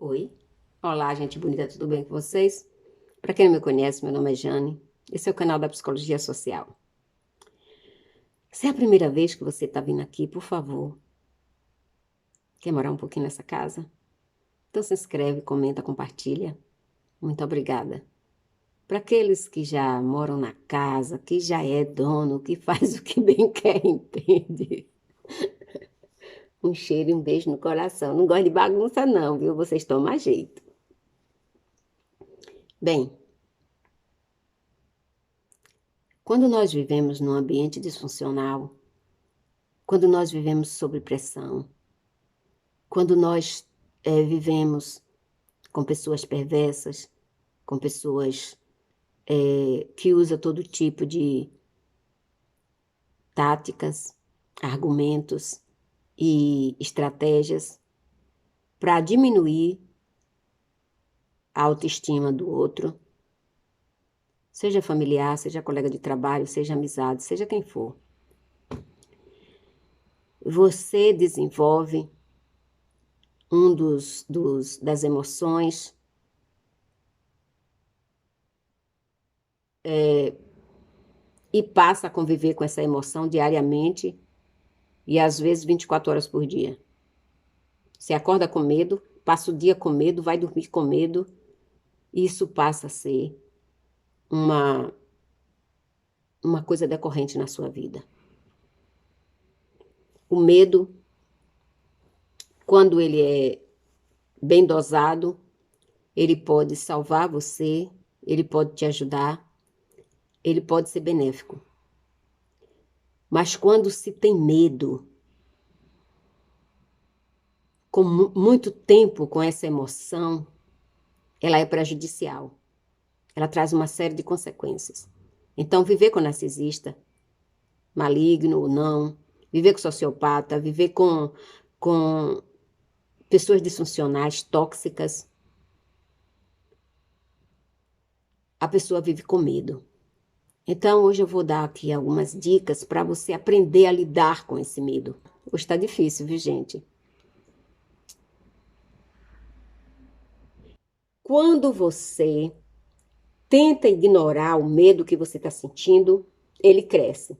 Oi, olá, gente bonita, tudo bem com vocês? Para quem não me conhece, meu nome é Jane. Esse é o canal da Psicologia Social. Se é a primeira vez que você está vindo aqui, por favor, quer morar um pouquinho nessa casa? Então se inscreve, comenta, compartilha. Muito obrigada. Para aqueles que já moram na casa, que já é dono, que faz o que bem quer, entende? Um cheiro e um beijo no coração. Não gosto de bagunça não, viu? Vocês tomam jeito. Bem, quando nós vivemos num ambiente disfuncional, quando nós vivemos sob pressão, quando nós vivemos com pessoas perversas, com pessoas que usam todo tipo de táticas, argumentos e estratégias para diminuir a autoestima do outro, seja familiar, seja colega de trabalho, seja amizade, seja quem for. Você desenvolve das emoções e passa a conviver com essa emoção diariamente e às vezes 24 horas por dia. Você acorda com medo, passa o dia com medo, vai dormir com medo, e isso passa a ser uma, uma coisa decorrente na sua vida. O medo, quando ele é bem dosado, ele pode salvar você, ele pode te ajudar, ele pode ser benéfico. Mas quando se tem medo, com muito tempo com essa emoção, ela é prejudicial. Ela traz uma série de consequências. Então, viver com narcisista, maligno ou não, viver com sociopata, viver com pessoas disfuncionais, tóxicas, a pessoa vive com medo. Então, hoje eu vou dar aqui algumas dicas para você aprender a lidar com esse medo. Hoje está difícil, viu, gente? Quando você tenta ignorar o medo que você está sentindo, ele cresce.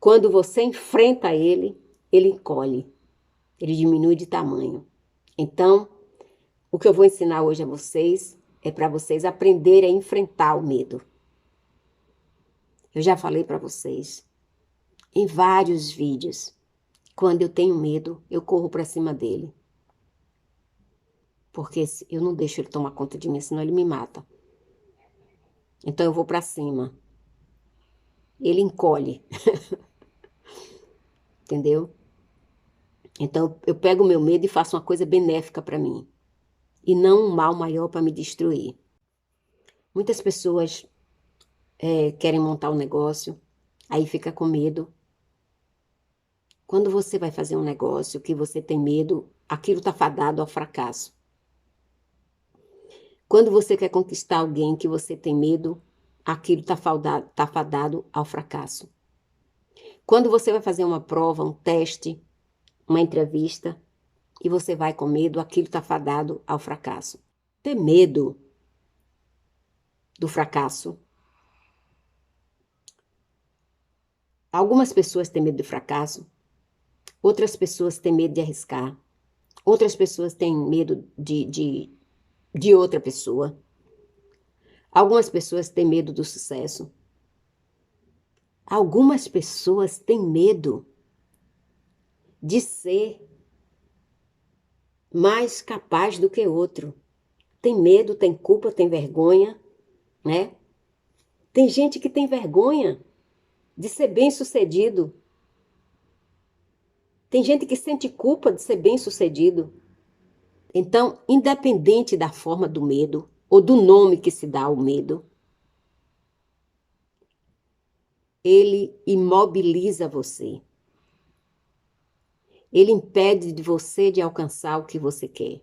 Quando você enfrenta ele, ele encolhe, ele diminui de tamanho. Então, o que eu vou ensinar hoje a vocês é para vocês aprenderem a enfrentar o medo. Eu já falei para vocês em vários vídeos, quando eu tenho medo, eu corro para cima dele. Porque eu não deixo ele tomar conta de mim, senão ele me mata. Então eu vou para cima. Ele encolhe, entendeu? Então eu pego o meu medo e faço uma coisa benéfica para mim. E não um mal maior para me destruir. Muitas pessoas querem montar um negócio, aí fica com medo. Quando você vai fazer um negócio que você tem medo, aquilo está fadado ao fracasso. Quando você quer conquistar alguém que você tem medo, aquilo está fadado ao fracasso. Quando você vai fazer uma prova, um teste, uma entrevista, e você vai com medo, aquilo está fadado ao fracasso. Ter medo do fracasso. Algumas pessoas têm medo do fracasso, outras pessoas têm medo de arriscar, outras pessoas têm medo de outra pessoa. Algumas pessoas têm medo do sucesso. Algumas pessoas têm medo de ser mais capaz do que outro. Tem medo, tem culpa, tem vergonha, né? Tem gente que tem vergonha de ser bem-sucedido. Tem gente que sente culpa de ser bem-sucedido. Então, independente da forma do medo ou do nome que se dá ao medo, ele imobiliza você. Ele impede de você de alcançar o que você quer,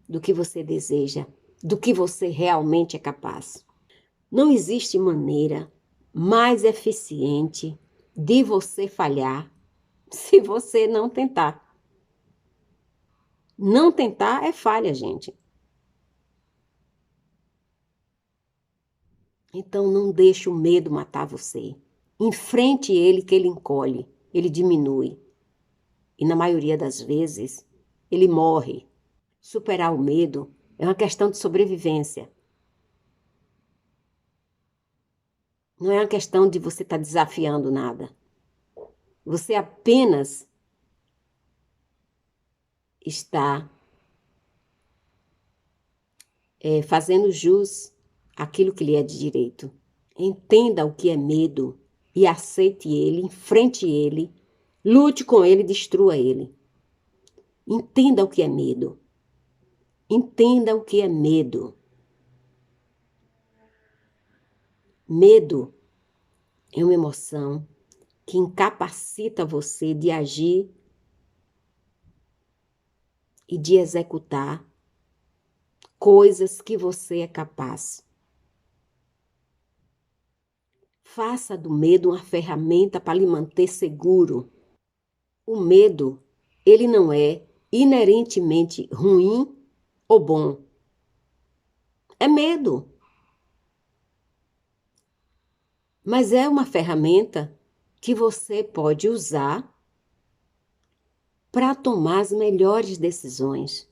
do que você deseja, do que você realmente é capaz. Não existe maneira mais eficiente de você falhar se você não tentar. Não tentar é falha, gente. Então não deixe o medo matar você. Enfrente ele que ele encolhe, ele diminui. E na maioria das vezes, ele morre. Superar o medo é uma questão de sobrevivência. Não é uma questão de você estar desafiando nada. Você apenas está fazendo jus àquilo que lhe é de direito. Entenda o que é medo e aceite ele, enfrente ele, lute com ele, destrua ele. Entenda o que é medo. Entenda o que é medo. Medo é uma emoção que incapacita você de agir e de executar coisas que você é capaz. Faça do medo uma ferramenta para lhe manter seguro. O medo, ele não é inerentemente ruim ou bom. É medo. Mas é uma ferramenta que você pode usar para tomar as melhores decisões.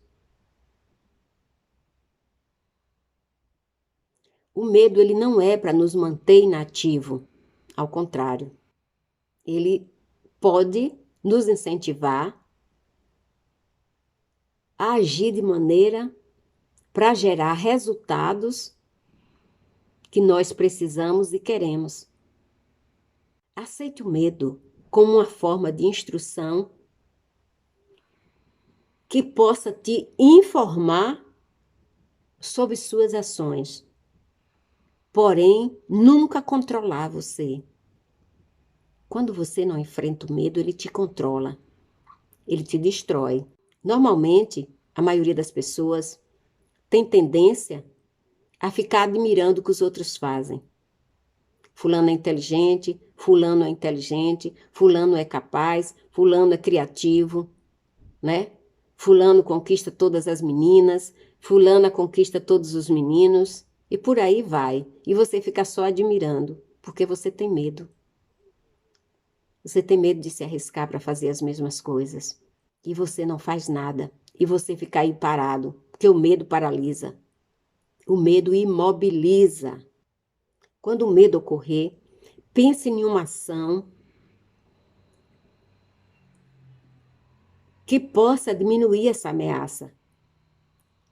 O medo, ele não é para nos manter inativo, ao contrário. Ele pode nos incentivar a agir de maneira para gerar resultados que nós precisamos e queremos. Aceite o medo como uma forma de instrução que possa te informar sobre suas ações, porém nunca controlar você. Quando você não enfrenta o medo, ele te controla, ele te destrói. Normalmente, a maioria das pessoas tem tendência a ficar admirando o que os outros fazem. Fulano é inteligente, fulano é inteligente, fulano é capaz, fulano é criativo, né? Fulano conquista todas as meninas, fulana conquista todos os meninos, e por aí vai. E você fica só admirando, porque você tem medo. Você tem medo de se arriscar para fazer as mesmas coisas. E você não faz nada. E você fica aí parado, porque o medo paralisa. O medo imobiliza. Quando o medo ocorrer, pense em uma ação que possa diminuir essa ameaça.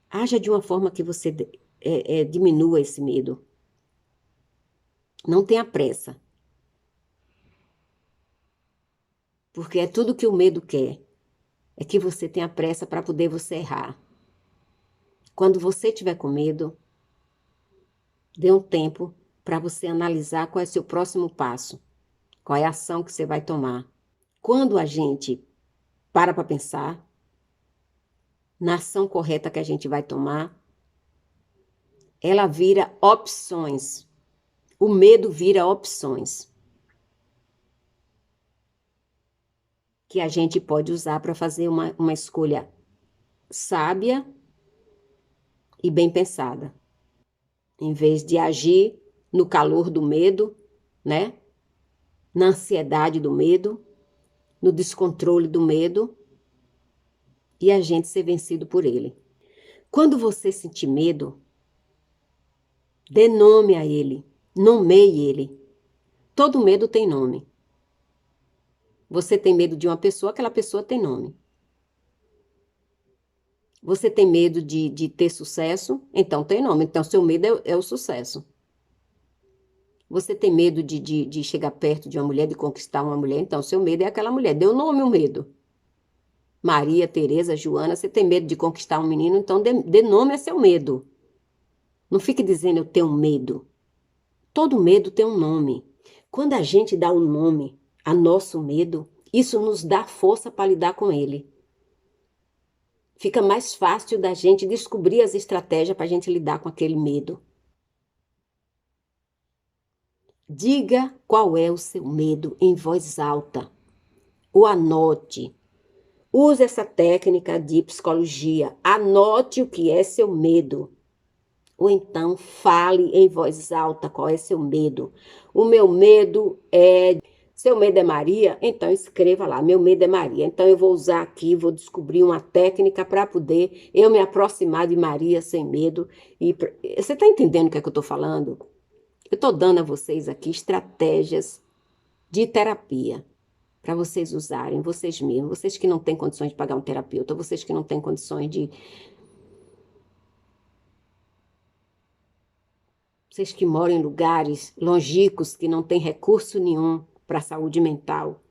Haja de uma forma que você diminua esse medo. Não tenha pressa. Porque é tudo que o medo quer. É que você tenha pressa para poder você errar. Quando você tiver com medo, dê um tempo para você analisar qual é o seu próximo passo. Qual é a ação que você vai tomar. Quando a gente para pensar na ação correta que a gente vai tomar, ela vira opções. O medo vira opções que a gente pode usar para fazer uma escolha sábia e bem pensada. Em vez de agir no calor do medo, né? Na ansiedade do medo, no descontrole do medo, e a gente ser vencido por ele. Quando você sentir medo, dê nome a ele, nomeie ele. Todo medo tem nome. Você tem medo de uma pessoa, aquela pessoa tem nome. Você tem medo de ter sucesso, então tem nome. Então, seu medo é o sucesso. Você tem medo de chegar perto de uma mulher, de conquistar uma mulher, então seu medo é aquela mulher. Dê o nome ao medo. Maria, Tereza, Joana, você tem medo de conquistar um menino, então dê nome a seu medo. Não fique dizendo eu tenho medo. Todo medo tem um nome. Quando a gente dá um nome a nosso medo, isso nos dá força para lidar com ele. Fica mais fácil da gente descobrir as estratégias para a gente lidar com aquele medo. Diga qual é o seu medo em voz alta, ou anote. Use essa técnica de psicologia. Anote o que é seu medo. Ou então fale em voz alta qual é seu medo. O meu medo é... Seu medo é Maria? Então escreva lá, meu medo é Maria. Então eu vou usar aqui, vou descobrir uma técnica para poder eu me aproximar de Maria sem medo. Você está entendendo o que é que eu estou falando? Eu estou dando a vocês aqui estratégias de terapia para vocês usarem, vocês mesmos, vocês que não têm condições de pagar um terapeuta, vocês que não têm condições de... Vocês que moram em lugares longínquos, que não têm recurso nenhum para a saúde mental.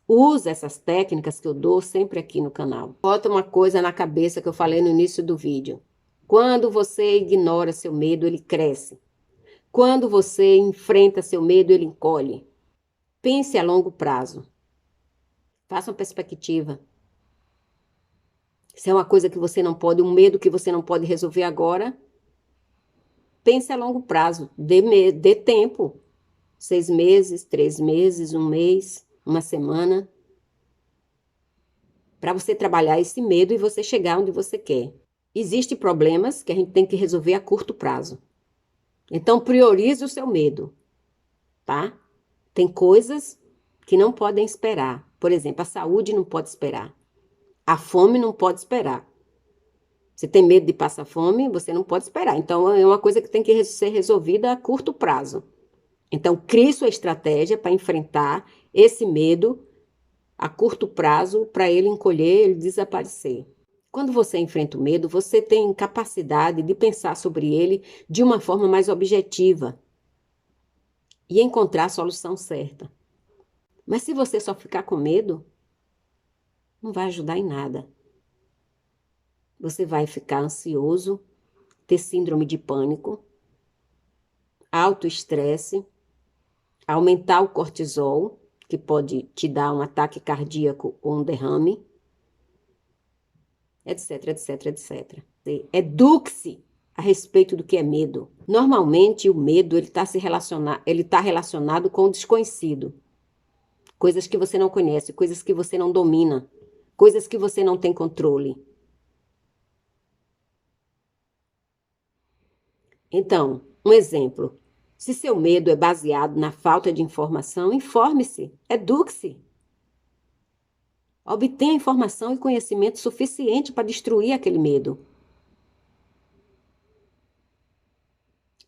Use essas técnicas que eu dou sempre aqui no canal. Bota uma coisa na cabeça que eu falei no início do vídeo. Quando você ignora seu medo, ele cresce. Quando você enfrenta seu medo, ele encolhe. Pense a longo prazo. Faça uma perspectiva. Se é uma coisa que você não pode, um medo que você não pode resolver agora, pense a longo prazo. Dê tempo. 6 meses, 3 meses, 1 mês, 1 semana. Para você trabalhar esse medo e você chegar onde você quer. Existem problemas que a gente tem que resolver a curto prazo. Então, priorize o seu medo, tá? Tem coisas que não podem esperar. Por exemplo, a saúde não pode esperar. A fome não pode esperar. Você tem medo de passar fome, você não pode esperar. Então, é uma coisa que tem que ser resolvida a curto prazo. Então, crie sua estratégia para enfrentar esse medo a curto prazo, para ele encolher, ele desaparecer. Quando você enfrenta o medo, você tem capacidade de pensar sobre ele de uma forma mais objetiva e encontrar a solução certa. Mas se você só ficar com medo, não vai ajudar em nada. Você vai ficar ansioso, ter síndrome de pânico, autoestresse, aumentar o cortisol, que pode te dar um ataque cardíaco ou um derrame, etc, etc, etc. Eduque-se a respeito do que é medo. Normalmente, o medo ele está relacionado com o desconhecido. Coisas que você não conhece, coisas que você não domina, coisas que você não tem controle. Então, um exemplo. Se seu medo é baseado na falta de informação, informe-se, eduque-se. Obtenha informação e conhecimento suficiente para destruir aquele medo.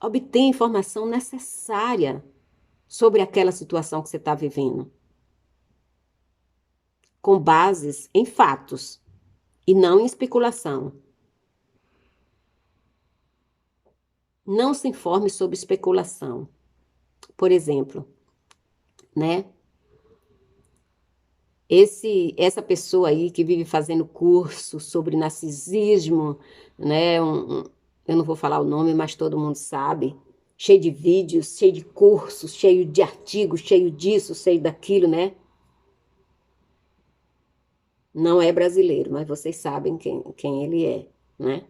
Obtenha informação necessária sobre aquela situação que você está vivendo, com bases em fatos e não em especulação. Não se informe sobre especulação. Por exemplo, né? Essa pessoa aí que vive fazendo curso sobre narcisismo, né? Eu não vou falar o nome, mas todo mundo sabe. Cheio de vídeos, cheio de cursos, cheio de artigos, cheio disso, cheio daquilo, né? Não é brasileiro, mas vocês sabem quem ele é, né?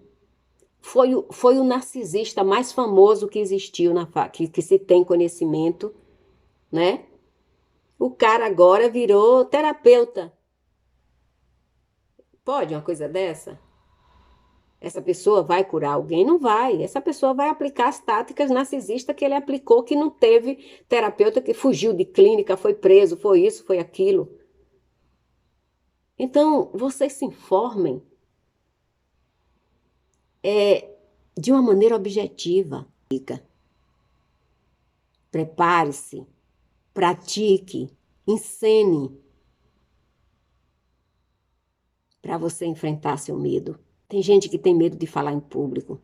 Foi o narcisista mais famoso que existiu, que se tem conhecimento, né? O cara agora virou terapeuta. Pode uma coisa dessa? Essa pessoa vai curar alguém? Não vai. Essa pessoa vai aplicar as táticas narcisistas que ele aplicou, que não teve terapeuta, que fugiu de clínica, foi preso, foi isso, foi aquilo. Então, vocês se informem de uma maneira objetiva. Prepare-se, pratique, encene para você enfrentar seu medo. Tem gente que tem medo de falar em público.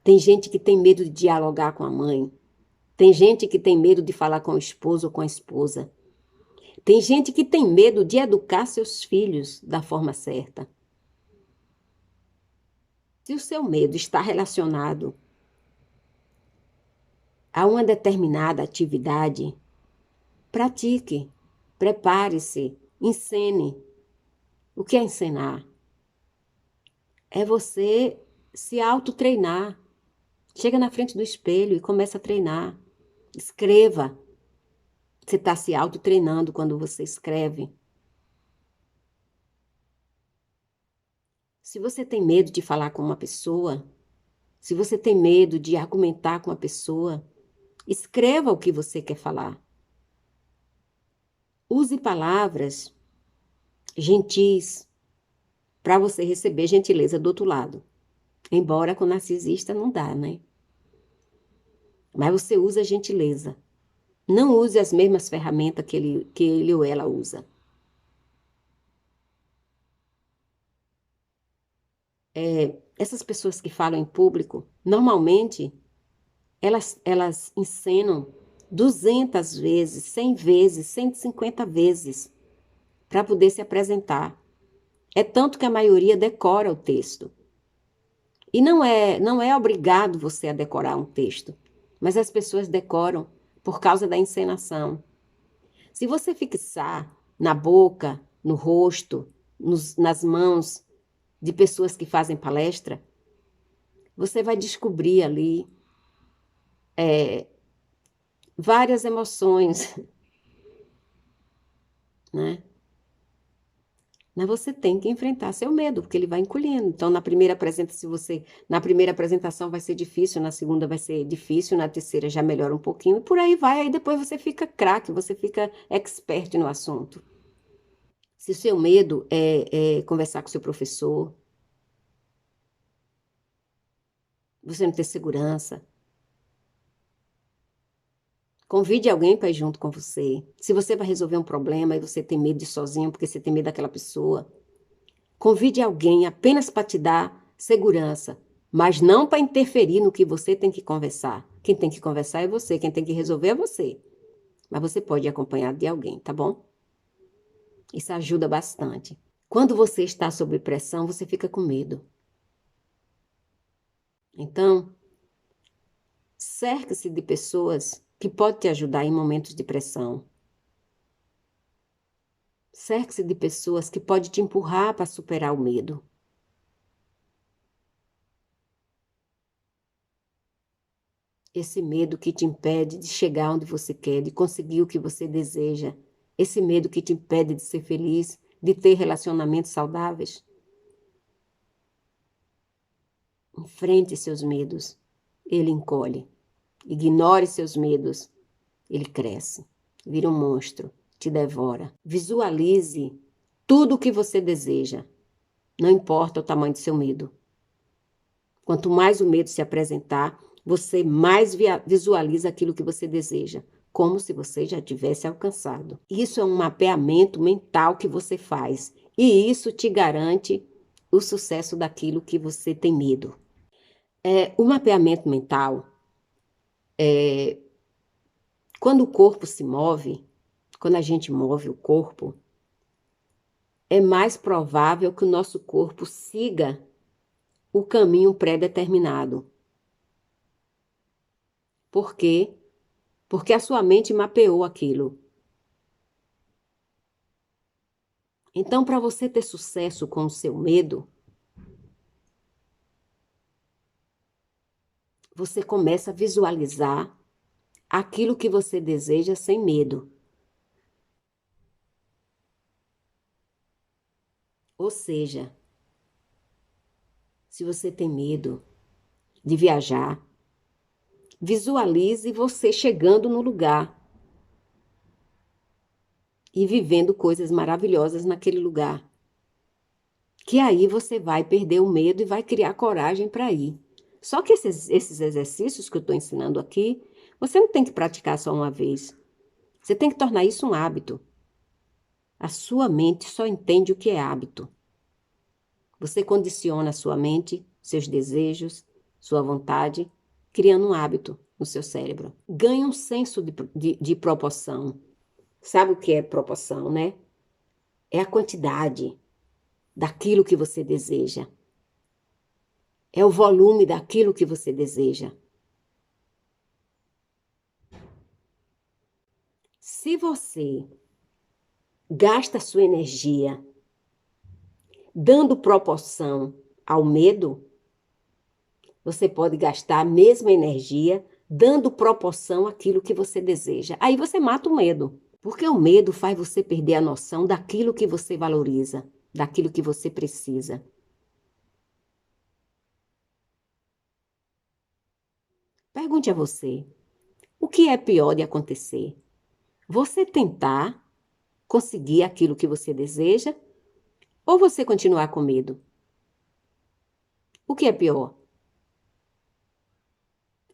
Tem gente que tem medo de dialogar com a mãe. Tem gente que tem medo de falar com o esposo ou com a esposa. Tem gente que tem medo de educar seus filhos da forma certa. Se o seu medo está relacionado a uma determinada atividade, pratique, prepare-se, encene. O que é encenar? É você se autotreinar. Chega na frente do espelho e começa a treinar. Escreva. Você está se autotreinando quando você escreve. Se você tem medo de falar com uma pessoa, se você tem medo de argumentar com uma pessoa, escreva o que você quer falar. Use palavras gentis para você receber gentileza do outro lado. Embora com narcisista não dá, né? Mas você usa gentileza. Não use as mesmas ferramentas que ele ou ela usa. Essas pessoas que falam em público, normalmente, elas encenam 200 vezes, 100 vezes, 150 vezes para poder se apresentar. É tanto que a maioria decora o texto. E não é obrigado você a decorar um texto, mas as pessoas decoram por causa da encenação. Se você fixar na boca, no rosto, nas mãos de pessoas que fazem palestra, você vai descobrir ali várias emoções, né? Mas você tem que enfrentar seu medo, porque ele vai encolhendo. Então, na primeira apresentação vai ser difícil, na segunda vai ser difícil, na terceira já melhora um pouquinho, e por aí vai. Aí depois você fica craque, você fica expert no assunto. Se o seu medo é conversar com o seu professor, você não ter segurança, convide alguém para ir junto com você. Se você vai resolver um problema e você tem medo de ir sozinho porque você tem medo daquela pessoa, convide alguém apenas para te dar segurança, mas não para interferir no que você tem que conversar. Quem tem que conversar é você, quem tem que resolver é você. Mas você pode ir acompanhado de alguém, tá bom? Isso ajuda bastante. Quando você está sob pressão, você fica com medo. Então, cerque-se de pessoas que podem te ajudar em momentos de pressão. Cerque-se de pessoas que podem te empurrar para superar o medo. Esse medo que te impede de chegar onde você quer, de conseguir o que você deseja. Esse medo que te impede de ser feliz, de ter relacionamentos saudáveis. Enfrente seus medos. Ele encolhe. Ignore seus medos. Ele cresce. Vira um monstro. Te devora. Visualize tudo o que você deseja. Não importa o tamanho do seu medo. Quanto mais o medo se apresentar, você mais visualiza aquilo que você deseja, como se você já tivesse alcançado. Isso é um mapeamento mental que você faz, e isso te garante o sucesso daquilo que você tem medo. O mapeamento mental, quando o corpo se move, quando a gente move o corpo, é mais provável que o nosso corpo siga o caminho pré-determinado. Por quê? Porque a sua mente mapeou aquilo. Então, para você ter sucesso com o seu medo, você começa a visualizar aquilo que você deseja sem medo. Ou seja, se você tem medo de viajar, visualize você chegando no lugar e vivendo coisas maravilhosas naquele lugar. Que aí você vai perder o medo e vai criar coragem para ir. Só que esses exercícios que eu estou ensinando aqui, você não tem que praticar só uma vez. Você tem que tornar isso um hábito. A sua mente só entende o que é hábito. Você condiciona a sua mente, seus desejos, sua vontade, criando um hábito no seu cérebro. Ganha um senso de proporção. Sabe o que é proporção, né? É a quantidade daquilo que você deseja. É o volume daquilo que você deseja. Se você gasta sua energia dando proporção ao medo, você pode gastar a mesma energia dando proporção àquilo que você deseja. Aí você mata o medo, porque o medo faz você perder a noção daquilo que você valoriza, daquilo que você precisa. Pergunte a você, o que é pior de acontecer? Você tentar conseguir aquilo que você deseja ou você continuar com medo? O que é pior?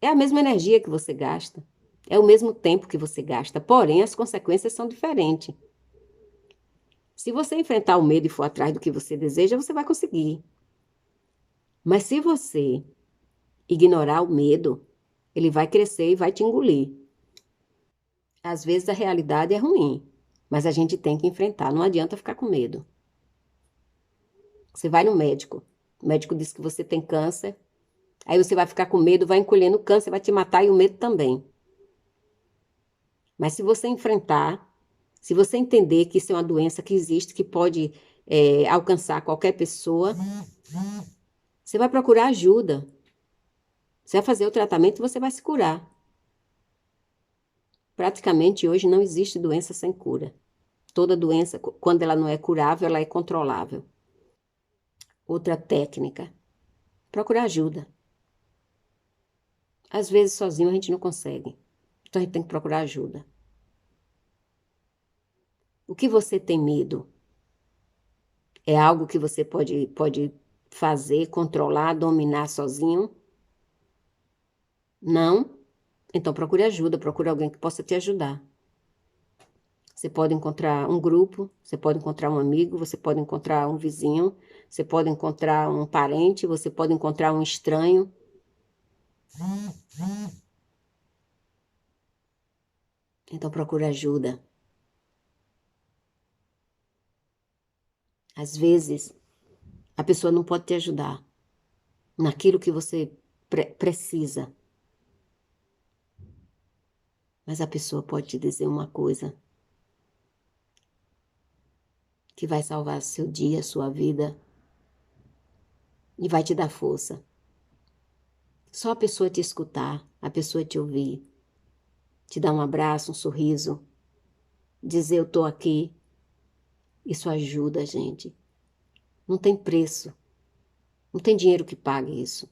É a mesma energia que você gasta, é o mesmo tempo que você gasta, porém as consequências são diferentes. Se você enfrentar o medo e for atrás do que você deseja, você vai conseguir. Mas se você ignorar o medo, ele vai crescer e vai te engolir. Às vezes a realidade é ruim, mas a gente tem que enfrentar, não adianta ficar com medo. Você vai no médico, o médico diz que você tem câncer, aí você vai ficar com medo, vai encolhendo o câncer, vai te matar e o medo também. Mas se você enfrentar, se você entender que isso é uma doença que existe, que pode alcançar qualquer pessoa, você vai procurar ajuda. Você vai fazer o tratamento e você vai se curar. Praticamente hoje não existe doença sem cura. Toda doença, quando ela não é curável, ela é controlável. Outra técnica, procurar ajuda. Às vezes sozinho a gente não consegue, então a gente tem que procurar ajuda. O que você tem medo? É algo que você pode fazer, controlar, dominar sozinho? Não? Então procure ajuda, procure alguém que possa te ajudar. Você pode encontrar um grupo, você pode encontrar um amigo, você pode encontrar um vizinho, você pode encontrar um parente, você pode encontrar um estranho. Então procure ajuda. Às vezes, a pessoa não pode te ajudar naquilo que você precisa. Mas a pessoa pode te dizer uma coisa que vai salvar seu dia, sua vida e vai te dar força. Só a pessoa te escutar, a pessoa te ouvir, te dar um abraço, um sorriso, dizer eu tô aqui, isso ajuda a gente. Não tem preço, não tem dinheiro que pague isso.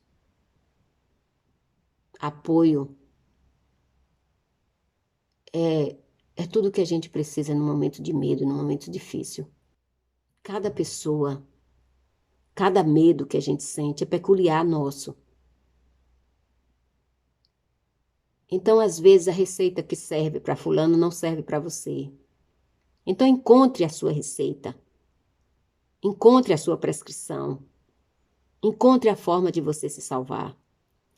Apoio é tudo que a gente precisa no momento de medo, no momento difícil. Cada pessoa, cada medo que a gente sente é peculiar nosso. Então, às vezes, a receita que serve para fulano não serve para você. Então, encontre a sua receita. Encontre a sua prescrição. Encontre a forma de você se salvar,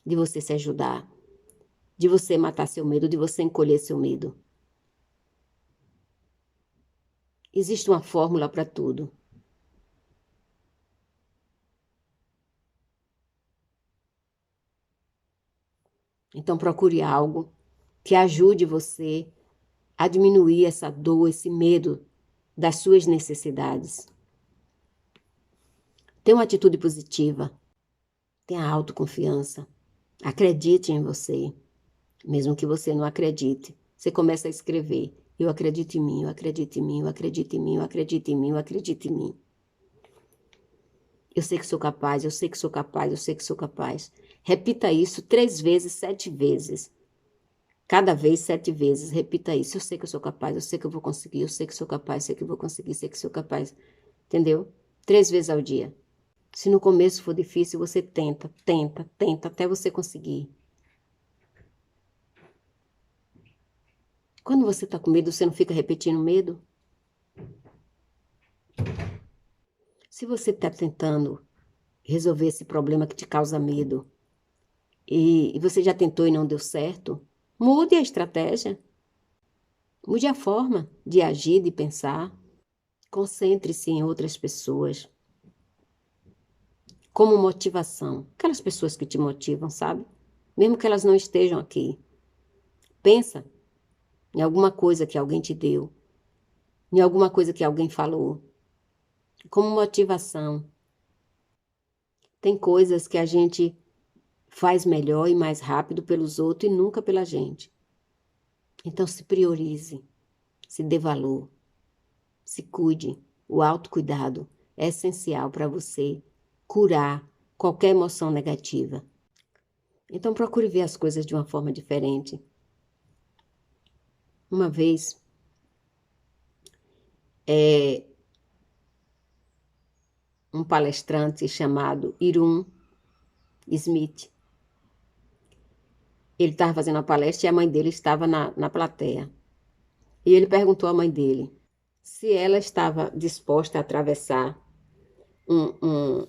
de você se ajudar, de você matar seu medo, de você encolher seu medo. Existe uma fórmula para tudo. Então, procure algo que ajude você a diminuir essa dor, esse medo das suas necessidades. Tenha uma atitude positiva. Tenha autoconfiança. Acredite em você. Mesmo que você não acredite, você começa a escrever. Eu acredito em mim, eu acredito em mim, eu acredito em mim, eu acredito em mim, eu acredito em mim. Eu sei que sou capaz, eu sei que sou capaz, eu sei que sou capaz. Repita isso 3 vezes, 7 vezes. Cada vez 7 vezes, repita isso. Eu sei que eu sou capaz, eu sei que eu vou conseguir, eu sei que sou capaz, eu sei que eu vou conseguir, eu sei que sou capaz. Entendeu? 3 vezes ao dia. Se no começo for difícil, você tenta, tenta, tenta, até você conseguir. Quando você está com medo, você não fica repetindo medo? Se você está tentando resolver esse problema que te causa medo e você já tentou e não deu certo, mude a estratégia. Mude a forma de agir, de pensar. Concentre-se em outras pessoas. Como motivação. Aquelas pessoas que te motivam, sabe? Mesmo que elas não estejam aqui. Pensa em alguma coisa que alguém te deu. Em alguma coisa que alguém falou. Como motivação. Tem coisas que a gente faz melhor e mais rápido pelos outros e nunca pela gente. Então se priorize. Se dê valor. Se cuide. O autocuidado é essencial para você curar qualquer emoção negativa. Então procure ver as coisas de uma forma diferente. Uma vez, um palestrante chamado Irun Smith, ele estava fazendo a palestra e a mãe dele estava na plateia. E ele perguntou à mãe dele se ela estava disposta a atravessar um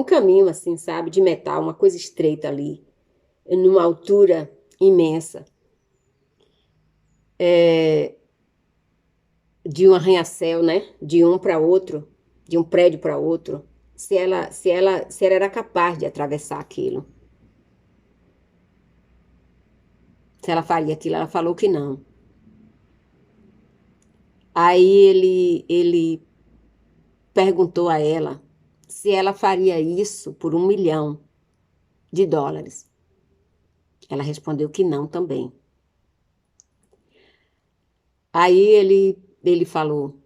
caminho assim, sabe, de metal, uma coisa estreita ali, numa altura imensa, de um arranha-céu, né? De um para outro, de um prédio para outro, se ela era capaz de atravessar aquilo. Se ela faria aquilo, ela falou que não. Aí ele perguntou a ela se ela faria isso por US$ 1 milhão. Ela respondeu que não também. Aí ele falou,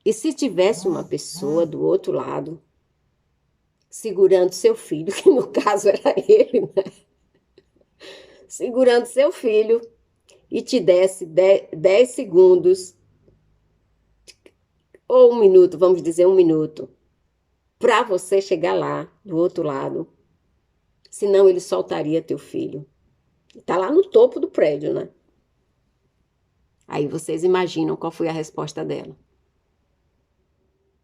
e se tivesse uma pessoa do outro lado, segurando seu filho, que no caso era ele, né? Segurando seu filho, e te desse 10 segundos, ou 1 minuto, vamos dizer 1 minuto, para você chegar lá, do outro lado, senão ele soltaria teu filho. Está lá no topo do prédio, né? Aí vocês imaginam qual foi a resposta dela.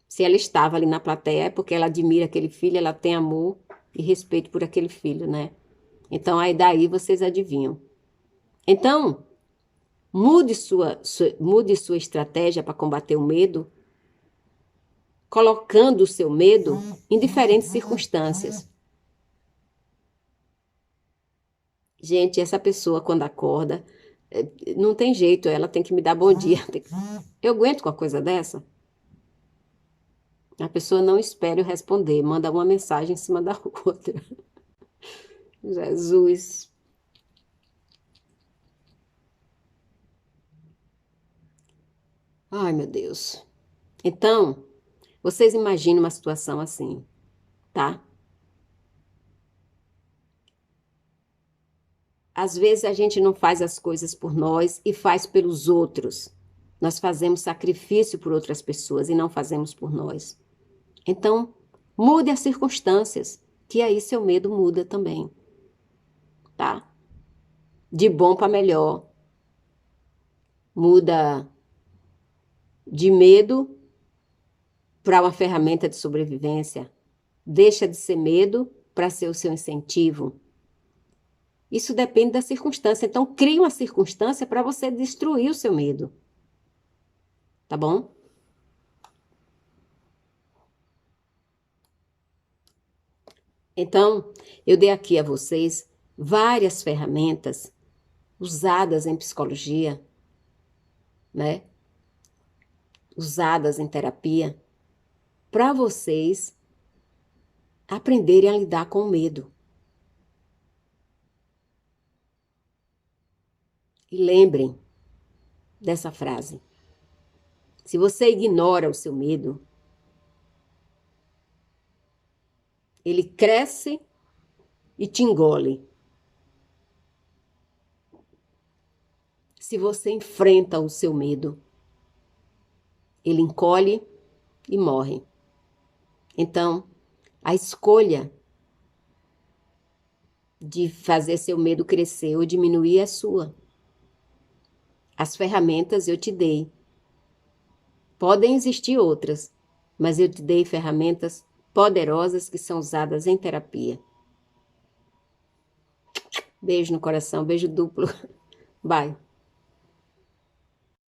Se ela estava ali na plateia, é porque ela admira aquele filho, ela tem amor e respeito por aquele filho, né? Então, aí daí vocês adivinham. Então, mude sua estratégia para combater o medo, colocando o seu medo em diferentes circunstâncias. Gente, essa pessoa, quando acorda, não tem jeito, ela tem que me dar bom dia. Eu aguento com uma coisa dessa? A pessoa não espera eu responder, manda uma mensagem em cima da outra. Jesus. Ai, meu Deus. Então, vocês imaginam uma situação assim, tá? Às vezes a gente não faz as coisas por nós e faz pelos outros. Nós fazemos sacrifício por outras pessoas e não fazemos por nós. Então, mude as circunstâncias, que aí seu medo muda também, tá? De bom para melhor. Muda de medo para uma ferramenta de sobrevivência. Deixa de ser medo para ser o seu incentivo. Isso depende da circunstância. Então, crie uma circunstância para você destruir o seu medo. Tá bom? Então, eu dei aqui a vocês várias ferramentas usadas em psicologia, né? Usadas em terapia, para vocês aprenderem a lidar com o medo. E lembrem dessa frase. Se você ignora o seu medo, ele cresce e te engole. Se você enfrenta o seu medo, ele encolhe e morre. Então, a escolha de fazer seu medo crescer ou diminuir é sua. As ferramentas eu te dei. Podem existir outras, mas eu te dei ferramentas poderosas que são usadas em terapia. Beijo no coração, beijo duplo. Bye.